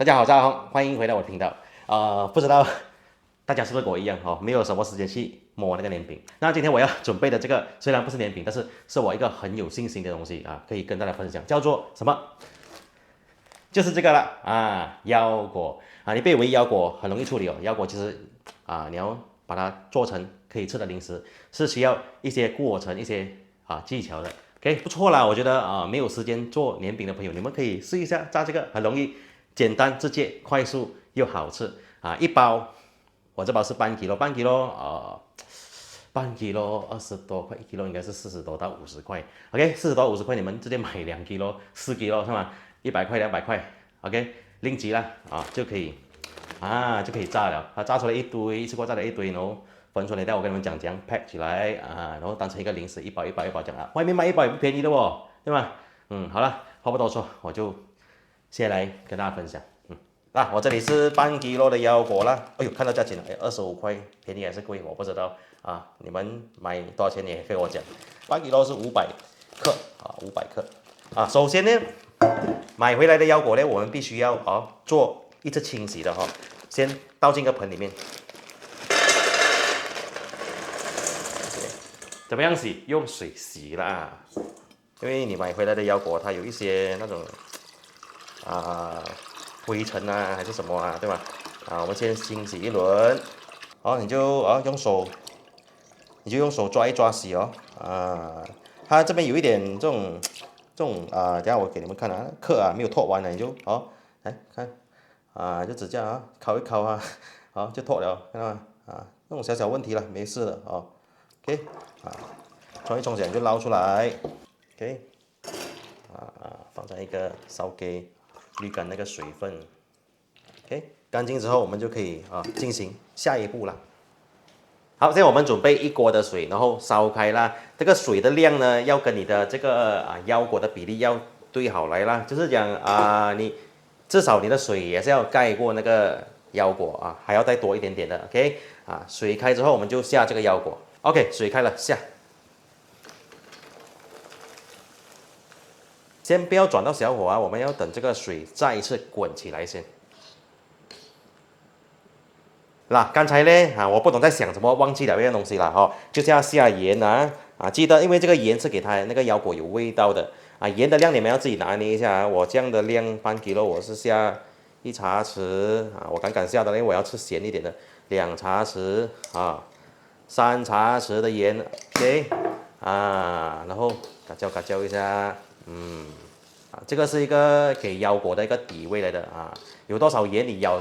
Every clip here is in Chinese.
大家好，大家好，欢迎回到我的频道。不知道大家是不是跟我一样没有什么时间去摸那个年饼。那今天我要准备的这个虽然不是年饼，但是是我一个很有信心的东西可以跟大家分享，叫做什么？就是这个了腰果你别以为腰果很容易处理腰果其实你要把它做成可以吃的零食，是需要一些过程、一些技巧的。OK， 不错啦，我觉得没有时间做年饼的朋友，你们可以试一下炸这个，很容易、简单、直接、快速又好吃一包，我这包是半 kg，半 kg 20多块，1 kg 应该是40多到50块。OK， 40多50块，你们直接买2 kg、4 kg 是吗？100块、200块，OK， 零级啦就可以就可以炸了。它炸出来一堆，一次过炸了一堆，然后分出来，待我跟你们讲怎样 pack 起来然后当成一个零食，一包一包一包这样外面卖一包也不便宜的对吧？好了，话不多说，我就先来跟大家分享。我这里是半 kg 的腰果啦。哎呦，看到价钱了，25块，便宜还是贵？我不知道你们买多少钱也可以跟我讲。半 kg 是500克500克首先呢，买回来的腰果呢，我们必须要做一次清洗的先倒进个盆里面。怎么样洗？用水洗啦，因为你买回来的腰果它有一些那种灰尘还是什么对吧？我们先清洗一轮，你就用手抓一抓洗它这边有一点这种等下我给你们看壳没有脱完了，你就来看就指甲敲一敲就脱了，看到吗？那种小小问题了，没事的OK 冲一冲水就捞出来 OK 放在一个烧给沥干那个水分 OK 干净之后，我们就可以进行下一步了。好，现在我们准备一锅的水，然后烧开啦。这个水的量呢，要跟你的这个腰果的比例要对好来啦。就是讲你至少你的水也是要盖过那个腰果还要再多一点点的。OK 水开之后，我们就下这个腰果。OK， 水开了，下。先不要转到小火我们要等这个水再一次滚起来先。刚才呢我不懂在想什么，忘记了一样东西了就是要下盐记得，因为这个盐是给它那个腰果有味道的盐的量你们要自己拿捏一下我这样的量半 kg 我是下1茶匙我敢下的，因为我要吃咸一点的，2茶匙3茶匙的盐 OK 然后嘎椒一下这个是一个给腰果的一个底味来的有多少盐你咬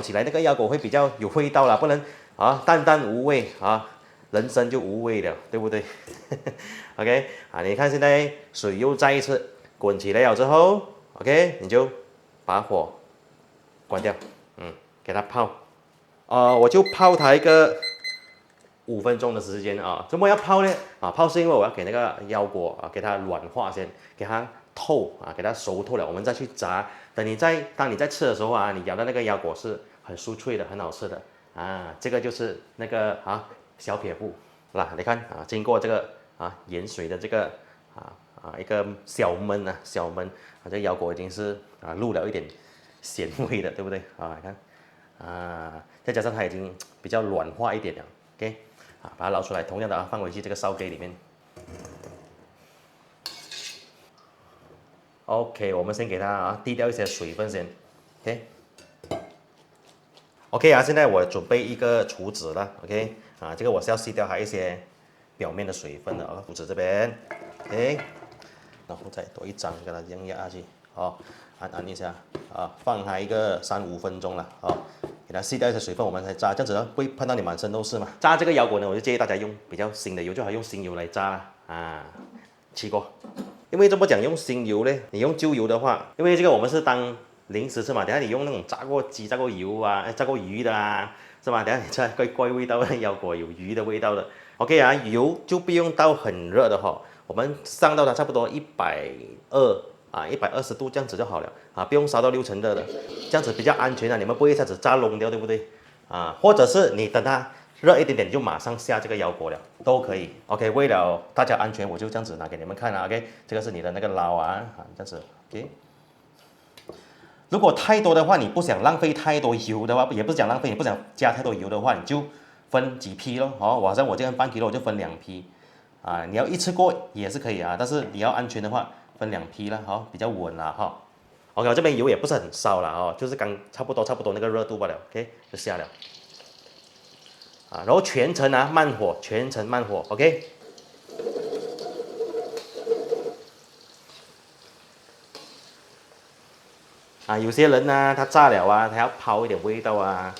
起来那个腰果会比较有味道啦，不能淡淡无味人生就无味了，对不对？OK 你看现在水又再一次滚起来了之后 ，OK 你就把火关掉，给它泡，我就泡它一个5分钟的时间怎么要泡呢？泡是因为我要给那个腰果给它软化先，给它透给它熟透了，我们再去炸。当你在吃的时候你咬到那个腰果是很酥脆的，很好吃的这个就是那个小撇步你看经过这个盐水的这个一个小焖这腰果已经是入了一点咸味的，对不对你看再加上它已经比较软化一点了 ，OK 把它捞出来，同样的放回去这个烧给里面。OK， 我们先给它滴掉一些水分先 ，OK 现在我准备一个厨子了 ，OK 这个我是要吸掉它一些表面的水分的厨子这边 ，OK， 然后再多一张给它这样压下去，按一下放它一个3、5分钟了给它吸掉一些水分，我们才炸，这样子不会喷到你满身都是嘛。炸这个腰果呢，我就建议大家用比较新的油，最好用新油来炸起锅。因为这么讲用新油呢，你用旧油的话，因为这个我们是当零食吃嘛，等下你用那种炸过鸡、炸过油炸过鱼的是吧？等下你吃怪味道的腰果有鱼的味道的。OK 油就不用到很热的我们上到它差不多120度这样子就好了不用烧到6成热的，这样子比较安全你们不会一下子炸燶掉，对不对或者是你等它热一点点就马上下这个腰果了，都可以。OK， 为了大家安全，我就这样子拿给你们看OK， 这个是你的那个捞这样子 OK。如果太多的话，你不想浪费太多油的话，也不是讲浪费，你不想加太多油的话，你就分几批咯。哦，好像我这样半 kg 我就分2批，啊，你要一次过也是可以啊，但是你要安全的话，分2批了，好，比较稳啦哈。OK， 我这边油也不是很烧了哦，就是刚差不多那个热度罢了 ，OK， 就下了。啊，然后全程啊慢火，全程慢火 ，OK。啊，有些人呢，他炸了啊，他要抛一点味道啊，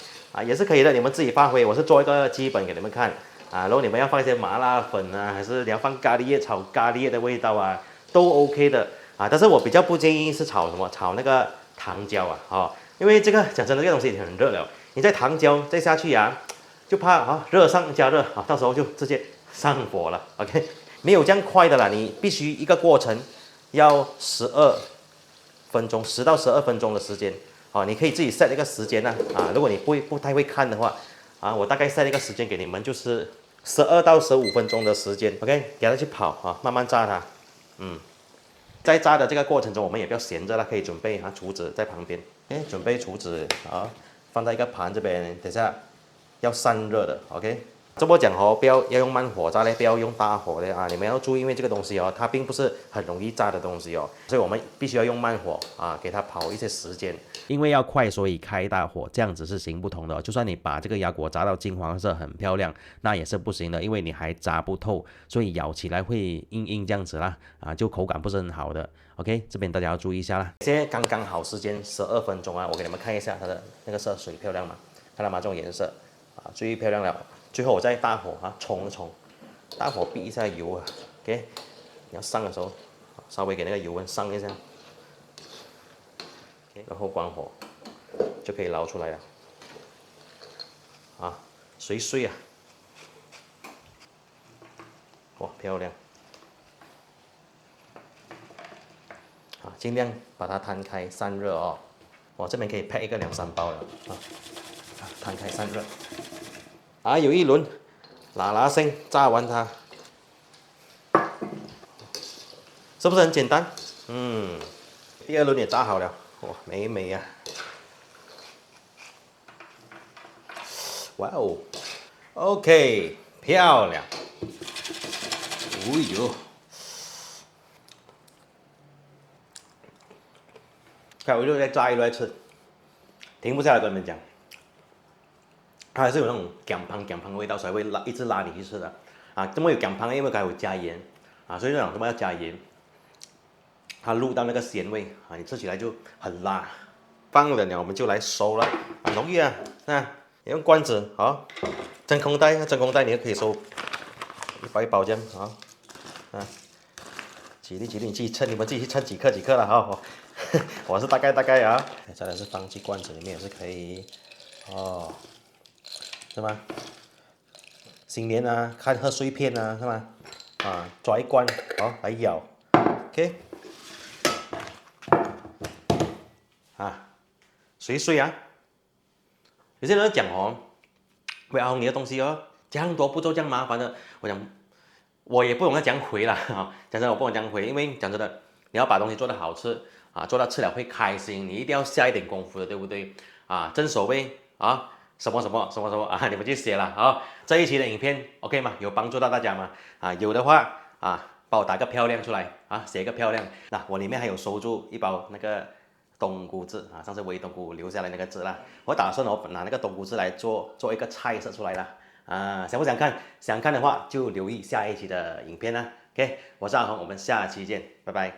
也是可以的，你们自己发挥。我是做一个基本给你们看啊，如果你们要放一些麻辣粉啊，还是你要放咖喱叶炒咖喱叶的味道啊，都 OK 的啊。但是我比较不建议是炒什么，炒那个糖椒啊，因为这个讲真的，这个东西已经很热了，你再糖椒再下去啊，就怕热上加热啊，到时候就直接上火了。OK， 没有这样快的啦，你必须一个过程要12分钟，10到12分钟的时间，你可以自己 set 一个时间呢，如果你不太会看的话，我大概 set 一个时间给你们，就是12到15分钟的时间 ，OK， 给它去跑慢慢炸它，在炸的这个过程中，我们也不要闲着了，可以准备厨子在旁边，准备厨子放在一个盘这边，等下要散热的 ，OK。这么讲不要用慢火炸嘞，不要用大火的你们要注意，因为这个东西它并不是很容易炸的东西所以我们必须要用慢火给它跑一些时间。因为要快，所以开大火，这样子是行不通的就算你把这个鸭果炸到金黄色很漂亮，那也是不行的，因为你还炸不透，所以咬起来会硬硬这样子啦就口感不是很好的。OK， 这边大家要注意一下啦。现在刚刚好时间12分钟我给你们看一下它的那个色水漂亮吗？看到吗？这种颜色最漂亮了。最后我再大火冲一冲，大火逼一下油OK， 你要上的时候稍微给那个油温上一下，OK， 然后关火就可以捞出来了水水哇漂亮尽量把它摊开散热我这边可以配一个2-3包了摊开散热。有一轮啦声炸完它，是不是很简单？第2轮也炸好了，哇，美呀！哇哦 ，OK， 漂亮。哦呦，看我一路在炸一路在吃，停不下来跟你们讲。它还是有那种姜汤的味道，所以会一直拉你去吃的这么有姜汤，因为刚才有加盐所以这种什么要加盐，它入到那个咸味你吃起来就很辣。放冷了我们就来收了，很容易你用罐子真空袋你也可以收一包一包这样几粒你自己称，你们自己去称几克了我是大概再来是放进罐子里面也是可以是吗？新年看贺岁片是吗？抓一罐来咬 ，OK， 水水有些人讲喂阿红你的东西这样多步骤这样麻烦的，我讲我也不懂得讲回啦讲真的我不懂讲回，因为讲真的你要把东西做得好吃做到吃了会开心，你一定要下一点功夫的，对不对正所谓什么你们去写了这一期的影片 OK 吗？有帮助到大家吗？有的话帮我打个漂亮出来写一个漂亮。那我里面还有收住一包那个冬菇汁上次微冬菇留下来那个汁啦，我打算拿那个冬菇汁来做一个菜色出来啦想不想看？想看的话就留意下一期的影片啦。OK， 我是阿红，我们下期见，拜拜。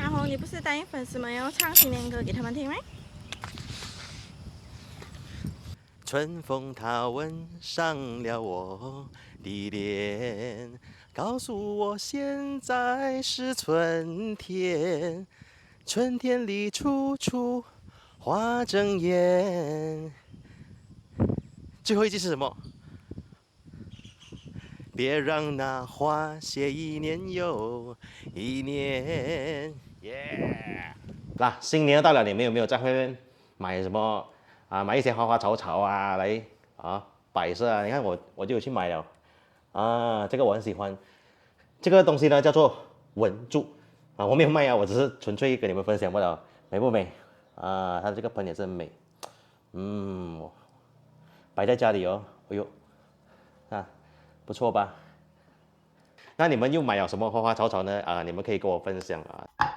阿红，你不是答应粉丝们要唱新年歌给他们听吗？春风它吻上了我的脸，告诉我现在是春天，春天里处处花争艳。最后一句是什么？别让那花谢一年又一年。那新年到了，你们有没有在外面买什么买一些花花草草来摆设你看我就有去买了这个我很喜欢。这个东西呢叫做文柱我没有卖我只是纯粹跟你们分享不了。美不美？啊，它的这个盆也是很美，摆在家里哦，哎呦，啊，不错吧？那你们又买了什么花花草草呢？啊，你们可以跟我分享啊。